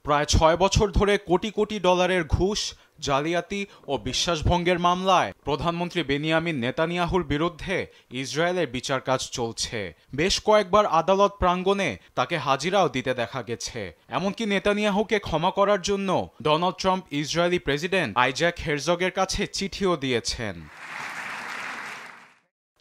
প্রায় ৬ বছর ধরে কোটি কোটি ডলারের ঘুষ, জালিয়াতি ও বিশ্বাসভঙ্গের মামলায় প্রধানমন্ত্রী বেনিয়ামিন নেতানিয়াহুর বিরুদ্ধে ইসরায়েলের বিচার কাজ চলছে। বেশ কয়েকবার আদালত প্রাঙ্গণে তাকে হাজিরাও দিতে দেখা গেছে। এমনকি নেতানিয়াহুকে ক্ষমা করার জন্য Donald Trump Israeli president Isaac হেরজগের কাছে চিঠিও দিয়েছেন।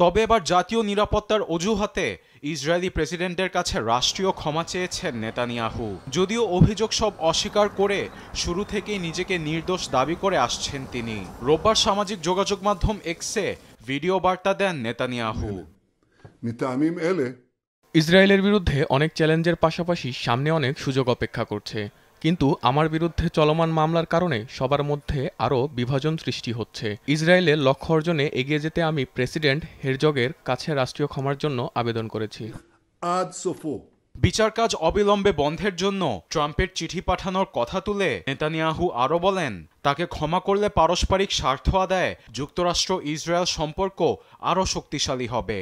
তবে এবার জাতীয় নিরাপত্তার অজুহাতে ইসরায়েলি প্রেসিডেন্টের কাছে রাষ্ট্রীয় ক্ষমা চেয়েছেন নেতানিয়াহু। যদিও অভিযোগ সব অস্বীকার করে শুরু থেকেই নিজেকে নির্দোষ দাবি করে আসছেন তিনি। রোববার সামাজিক যোগাযোগ মাধ্যম এক্সে ভিডিও বার্তা দেন নেতানিয়াহু। ইসরায়েলের বিরুদ্ধে অনেক চ্যালেঞ্জের পাশাপাশি সামনে অনেক সুযোগ অপেক্ষা করছে, কিন্তু আমার বিরুদ্ধে চলমান মামলার কারণে সবার মধ্যে আরও বিভাজন সৃষ্টি হচ্ছে। ইসরায়েলের লক্ষ্য অর্জনে এগিয়ে যেতে আমি প্রেসিডেন্ট হেরজগের কাছে রাষ্ট্রীয় ক্ষমার জন্য আবেদন করেছি। বিচার কাজ অবিলম্বে বন্ধের জন্য ট্রাম্পের চিঠি পাঠানোর কথা তুলে নেতানিয়াহু আরও বলেন, তাকে ক্ষমা করলে পারস্পরিক স্বার্থ আদায়ে যুক্তরাষ্ট্র ইসরায়েল সম্পর্ক আরও শক্তিশালী হবে।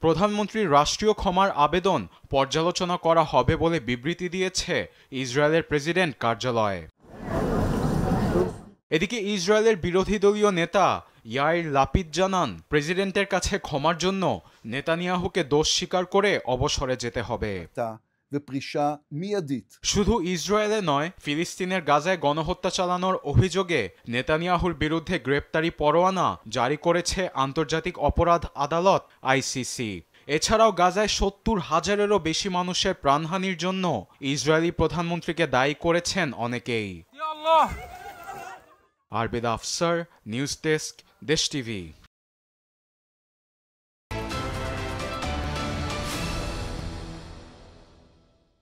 প্রধানমন্ত্রীর রাষ্ট্রীয় ক্ষমার আবেদন পর্যালোচনা করা হবে বলে বিবৃতি দিয়েছে ইসরায়েলের প্রেসিডেন্ট কার্যালয়। এদিকে ইসরায়েলের বিরোধী দলীয় নেতা ইয়াইর লাপিদ জানান, প্রেসিডেন্টের কাছে ক্ষমার জন্য নেতানিয়াহুকে দোষ স্বীকার করে অবসরে যেতে হবে। শুধু ইসরায়েলে নয়, ফিলিস্তিনের গাজায় গণহত্যা চালানোর অভিযোগে নেতানিয়াহুর বিরুদ্ধে গ্রেপ্তারি পরোয়ানা জারি করেছে আন্তর্জাতিক অপরাধ আদালত আইসিসি। এছাড়াও গাজায় ৭০,০০০-এরও বেশি মানুষের প্রাণহানির জন্য ইসরায়েলি প্রধানমন্ত্রীকে দায়ী করেছেন অনেকেই। আরবেদ আফসার, নিউজ ডেস্ক, দেশ টিভি।